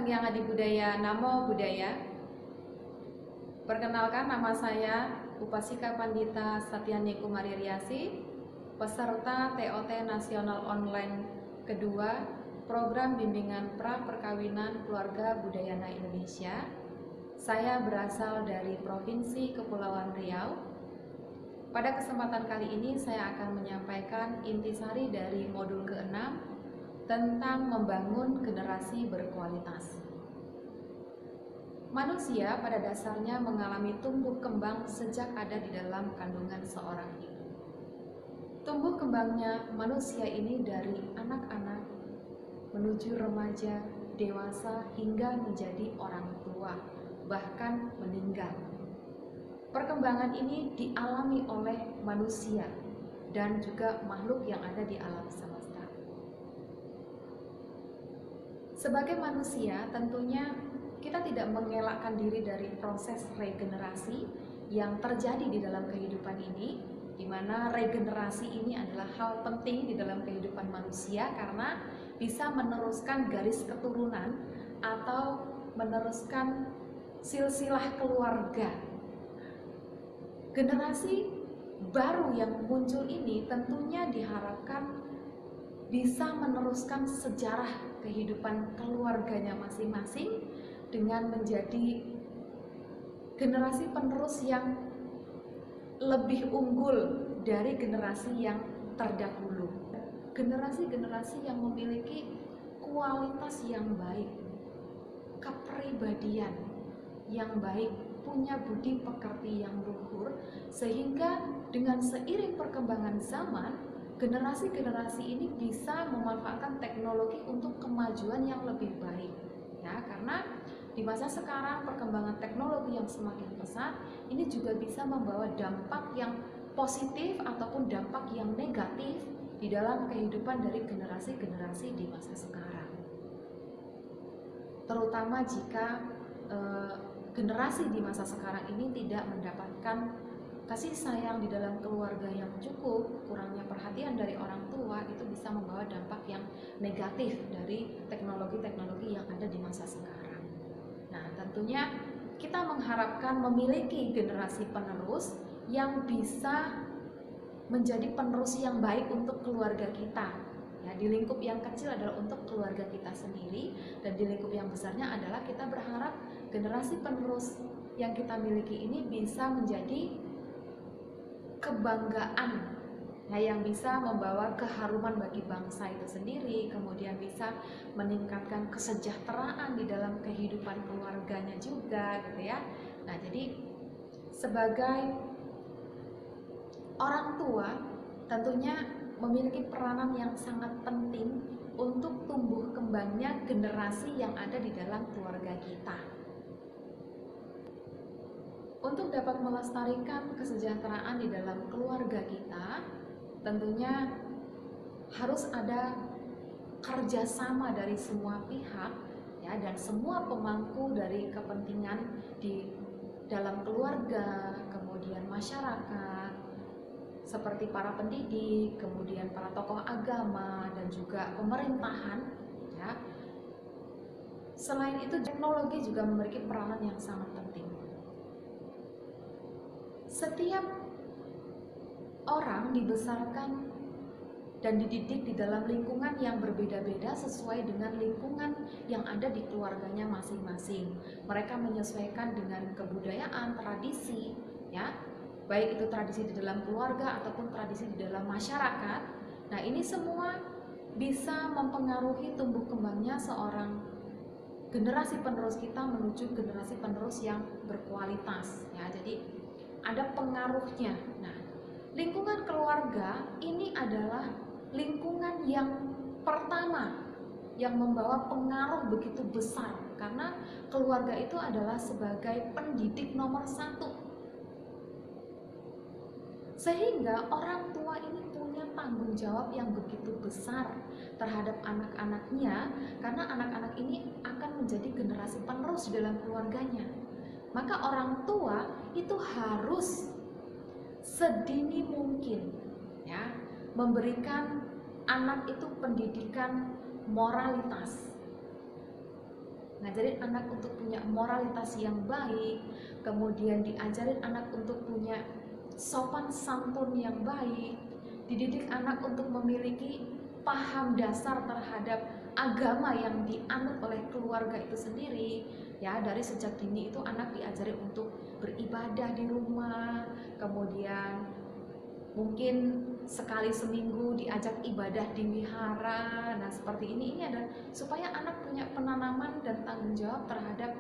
Sanghyang Adi Budaya, Namo Buddhaya. Perkenalkan, nama saya Upasika Pandita Satyani Kumari Riasi, peserta TOT Nasional Online kedua, Program Bimbingan Pra-Perkawinan Keluarga Budayana Indonesia. Saya berasal dari Provinsi Kepulauan Riau. Pada kesempatan kali ini saya akan menyampaikan intisari dari modul ke-6 tentang membangun generasi berkualitas. Manusia pada dasarnya mengalami tumbuh kembang sejak ada di dalam kandungan seorang ibu. Tumbuh kembangnya manusia ini dari anak-anak menuju remaja, dewasa, hingga menjadi orang tua, bahkan meninggal. Perkembangan ini dialami oleh manusia dan juga makhluk yang ada di alam semesta. Sebagai manusia, tentunya kita tidak mengelakkan diri dari proses regenerasi yang terjadi di dalam kehidupan ini, di mana regenerasi ini adalah hal penting di dalam kehidupan manusia karena bisa meneruskan garis keturunan atau meneruskan silsilah keluarga. Generasi baru yang muncul ini tentunya diharapkan bisa meneruskan sejarah kehidupan keluarganya masing-masing dengan menjadi generasi penerus yang lebih unggul dari generasi yang terdahulu. Generasi-generasi yang memiliki kualitas yang baik, kepribadian yang baik, punya budi pekerti yang luhur, sehingga dengan seiring perkembangan zaman, generasi-generasi ini bisa memanfaatkan teknologi untuk kemajuan yang lebih baik, ya, karena di masa sekarang perkembangan teknologi yang semakin pesat ini juga bisa membawa dampak yang positif ataupun dampak yang negatif di dalam kehidupan dari generasi-generasi di masa sekarang. Terutama jika generasi di masa sekarang ini tidak mendapatkan kasih sayang di dalam keluarga yang cukup, kurangnya perhatian dari orang tua, itu bisa membawa dampak yang negatif dari teknologi-teknologi yang ada di masa sekarang. Nah, tentunya kita mengharapkan memiliki generasi penerus yang bisa menjadi penerus yang baik untuk keluarga kita. Ya, di lingkup yang kecil adalah untuk keluarga kita sendiri, dan di lingkup yang besarnya adalah kita berharap generasi penerus yang kita miliki ini bisa menjadi kebanggaan, ya, yang bisa membawa keharuman bagi bangsa itu sendiri, kemudian bisa meningkatkan kesejahteraan di dalam kehidupan keluarganya juga, gitu ya. Nah, jadi sebagai orang tua tentunya memiliki peranan yang sangat penting untuk tumbuh kembangnya generasi yang ada di dalam keluarga kita. Untuk dapat melestarikan kesejahteraan di dalam keluarga kita, tentunya harus ada kerjasama dari semua pihak, ya, dan semua pemangku dari kepentingan di dalam keluarga, kemudian masyarakat, seperti para pendidik, kemudian para tokoh agama, dan juga pemerintahan, ya. Selain itu, teknologi juga memiliki peranan yang sangat penting. Setiap orang dibesarkan dan dididik di dalam lingkungan yang berbeda-beda sesuai dengan lingkungan yang ada di keluarganya masing-masing. Mereka menyesuaikan dengan kebudayaan, tradisi, ya, baik itu tradisi di dalam keluarga ataupun tradisi di dalam masyarakat. Nah, ini semua bisa mempengaruhi tumbuh kembangnya seorang generasi penerus kita menuju generasi penerus yang berkualitas, ya. Jadi ada pengaruhnya. Nah, lingkungan keluarga ini adalah lingkungan yang pertama yang membawa pengaruh begitu besar, karena keluarga itu adalah sebagai pendidik nomor satu. Sehingga orang tua ini punya tanggung jawab yang begitu besar terhadap anak-anaknya, karena anak-anak ini akan menjadi generasi penerus di dalam keluarganya. Maka orang tua itu harus sedini mungkin, ya, memberikan anak itu pendidikan moralitas, ngajarin anak untuk punya moralitas yang baik, kemudian diajarin anak untuk punya sopan santun yang baik, dididik anak untuk memiliki paham dasar terhadap agama yang dianut oleh keluarga itu sendiri. Ya, dari sejak dini itu anak diajari untuk beribadah di rumah, kemudian mungkin sekali seminggu diajak ibadah di wihara. Nah, seperti ini ada supaya anak punya penanaman dan tanggung jawab terhadap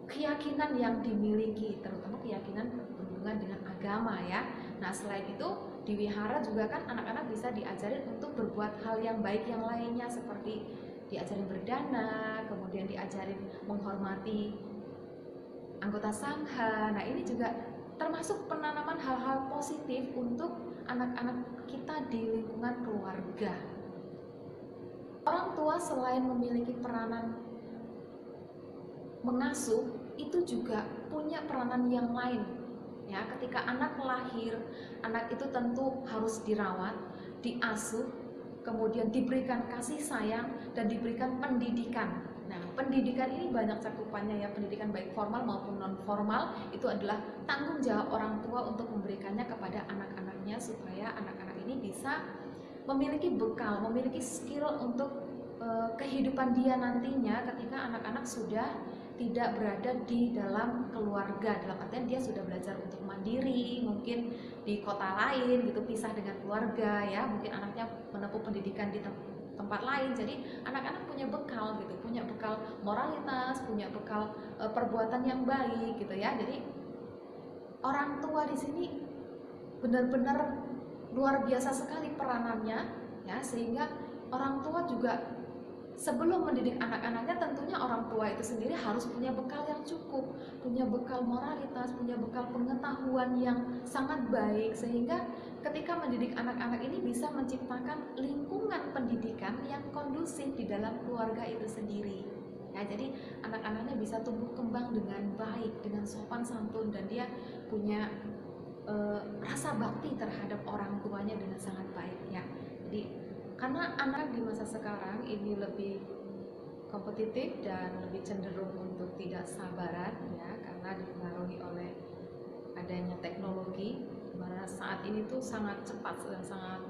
keyakinan yang dimiliki, terutama keyakinan berhubungan dengan agama ya. Nah, selain itu di wihara juga kan anak-anak bisa diajarin untuk berbuat hal yang baik yang lainnya, seperti diajarin berdana, kemudian diajarin menghormati anggota sangha. Nah, ini juga termasuk penanaman hal-hal positif untuk anak-anak kita di lingkungan keluarga. Orang tua selain memiliki peranan mengasuh, itu juga punya peranan yang lain. Ya, ketika anak lahir, anak itu tentu harus dirawat, diasuh, kemudian diberikan kasih sayang dan diberikan pendidikan. Nah, pendidikan ini banyak cakupannya ya, pendidikan baik formal maupun non formal itu adalah tanggung jawab orang tua untuk memberikannya kepada anak-anaknya supaya anak-anak ini bisa memiliki bekal, memiliki skill untuk kehidupan dia nantinya ketika anak-anak sudah tidak berada di dalam keluarga, dalam artian dia sudah belajar untuk mandiri, mungkin di kota lain gitu, pisah dengan keluarga ya, mungkin anaknya menempuh pendidikan di tempat lain. Jadi anak-anak punya bekal gitu, punya bekal moralitas, punya bekal perbuatan yang baik gitu ya. Jadi orang tua di sini benar-benar luar biasa sekali peranannya ya, sehingga orang tua juga sebelum mendidik anak-anaknya tentunya orang tua itu sendiri harus punya bekal yang cukup, punya bekal moralitas, punya bekal pengetahuan yang sangat baik, sehingga ketika mendidik anak-anak ini bisa menciptakan lingkungan pendidikan yang kondusif di dalam keluarga itu sendiri. Ya, jadi anak-anaknya bisa tumbuh kembang dengan baik, dengan sopan santun, dan dia punya rasa bakti terhadap orang tuanya dengan sangat baik ya. Jadi karena anak di masa sekarang ini lebih kompetitif dan lebih cenderung untuk tidak sabaran ya, karena dipengaruhi oleh adanya teknologi, dimana saat ini tuh sangat cepat dan sangat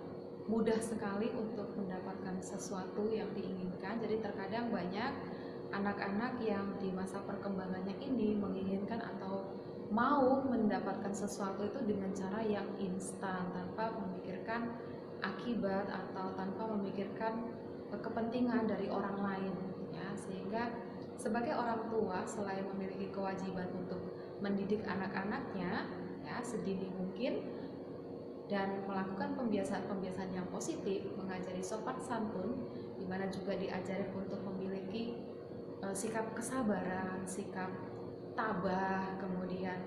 mudah sekali untuk mendapatkan sesuatu yang diinginkan. Jadi terkadang banyak anak-anak yang di masa perkembangannya ini menginginkan atau mau mendapatkan sesuatu itu dengan cara yang instan, tanpa memikirkan akibat atau tanpa memikirkan kepentingan dari orang lain ya. Sehingga sebagai orang tua selain memiliki kewajiban untuk mendidik anak-anaknya ya sedini mungkin dan melakukan pembiasaan-pembiasaan yang positif, mengajari sopan santun, di mana juga diajari untuk memiliki sikap kesabaran, sikap tabah, kemudian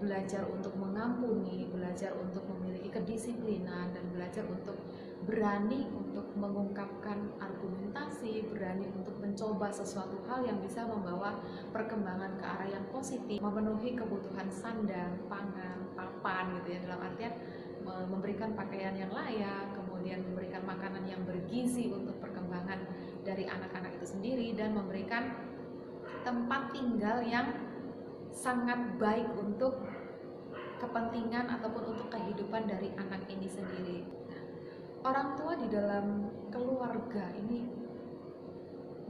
belajar untuk mengampuni, belajar untuk memiliki kedisiplinan, dan belajar untuk berani untuk mengungkapkan argumentasi, berani untuk mencoba sesuatu hal yang bisa membawa perkembangan ke arah yang positif, memenuhi kebutuhan sandang, pangan, papan gitu ya, dalam artian memberikan pakaian yang layak, kemudian memberikan makanan yang bergizi untuk perkembangan dari anak-anak itu sendiri, dan memberikan tempat tinggal yang sangat baik untuk kepentingan ataupun untuk kehidupan dari anak ini sendiri. Nah, orang tua di dalam keluarga ini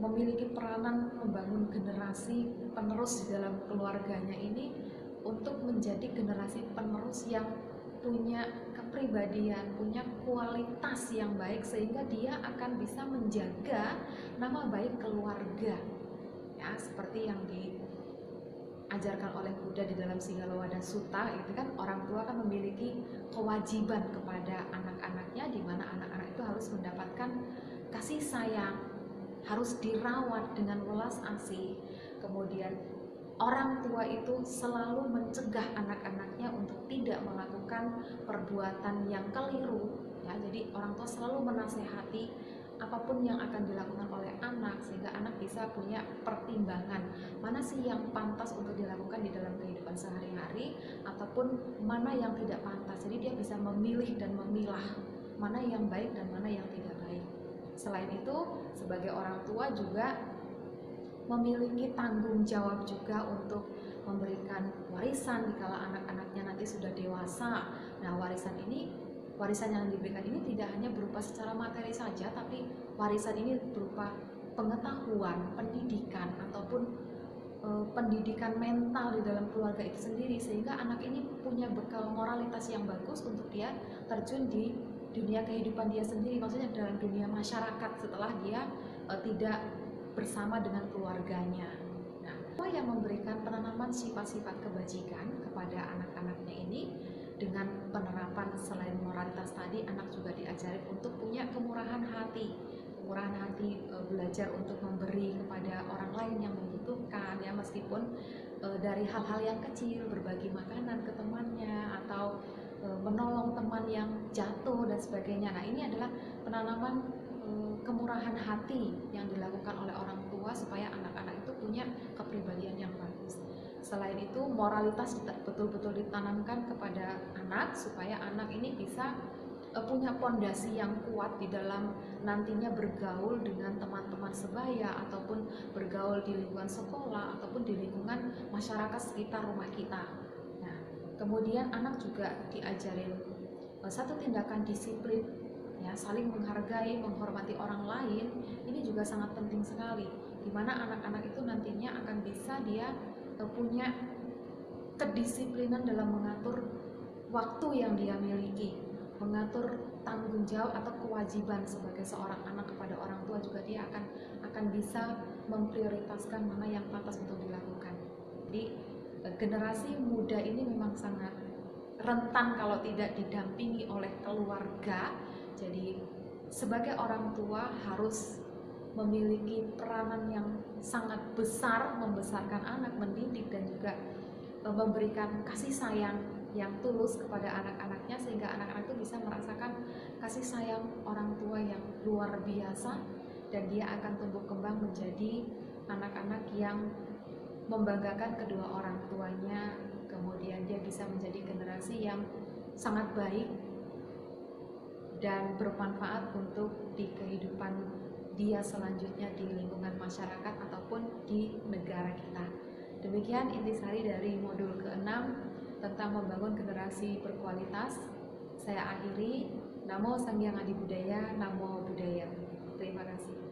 memiliki peranan membangun generasi penerus di dalam keluarganya ini untuk menjadi generasi penerus yang punya kepribadian, punya kualitas yang baik, sehingga dia akan bisa menjaga nama baik keluarga ya, seperti yang diajarkan oleh Buddha di dalam Singgalawada Sutta itu kan, orang tua kan memiliki kewajiban kepada anak-anaknya, di mana anak-anak itu harus mendapatkan kasih sayang, harus dirawat dengan welas asih. Kemudian orang tua itu selalu mencegah anak-anaknya untuk tidak melakukan perbuatan yang keliru ya. Jadi orang tua selalu menasehati apapun yang akan dilakukan oleh anak, sehingga anak bisa punya pertimbangan mana sih yang pantas untuk dilakukan di dalam kehidupan sehari-hari ataupun mana yang tidak pantas. Jadi dia bisa memilih dan memilah mana yang baik dan mana yang tidak baik. Selain itu, sebagai orang tua juga memiliki tanggung jawab juga untuk memberikan warisan dikala anak-anaknya nanti sudah dewasa. Nah, warisan yang diberikan ini tidak hanya berupa secara materi saja, tapi warisan ini berupa pengetahuan, pendidikan, ataupun pendidikan mental di dalam keluarga itu sendiri, sehingga anak ini punya bekal moralitas yang bagus untuk dia terjun di dunia kehidupan dia sendiri, maksudnya dalam dunia masyarakat setelah dia tidak bersama dengan keluarganya. Nah, apa yang memberikan penanaman sifat-sifat kebajikan kepada anak-anaknya ini dengan penerapan selain moralitas tadi, anak juga diajari untuk punya kemurahan hati, belajar untuk memberi kepada orang lain yang membutuhkan, ya, meskipun dari hal-hal yang kecil, berbagi makanan ke temannya atau menolong teman yang jatuh dan sebagainya. Nah, ini adalah penanaman kemurahan hati yang dilakukan oleh orang tua supaya anak-anak itu punya kepribadian yang bagus. Selain itu, moralitas betul-betul ditanamkan kepada anak supaya anak ini bisa punya pondasi yang kuat di dalam nantinya bergaul dengan teman-teman sebaya, ataupun bergaul di lingkungan sekolah, ataupun di lingkungan masyarakat sekitar rumah kita. Nah, kemudian anak juga diajarin satu tindakan disiplin, ya, saling menghargai, menghormati orang lain. Ini juga sangat penting sekali, di mana anak-anak itu nantinya akan bisa dia punya kedisiplinan dalam mengatur waktu yang dia miliki, mengatur tanggung jawab atau kewajiban sebagai seorang anak kepada orang tua. Juga dia akan bisa memprioritaskan mana yang pantas untuk dilakukan. Jadi generasi muda ini memang sangat rentan kalau tidak didampingi oleh keluarga. Jadi sebagai orang tua harus memiliki peranan yang sangat besar membesarkan anak, mendidik, dan juga memberikan kasih sayang yang tulus kepada anak-anaknya, sehingga anak-anak itu bisa merasakan kasih sayang orang tua yang luar biasa, dan dia akan tumbuh kembang menjadi anak-anak yang membanggakan kedua orang tuanya. Kemudian dia bisa menjadi generasi yang sangat baik dan bermanfaat untuk di kehidupan dia selanjutnya di lingkungan masyarakat ataupun di negara kita. Demikian intisari dari modul ke-6 tentang membangun generasi berkualitas. Saya akhiri. Namo Sang Hyang Adi Budaya, Namo Buddhaya. Terima kasih.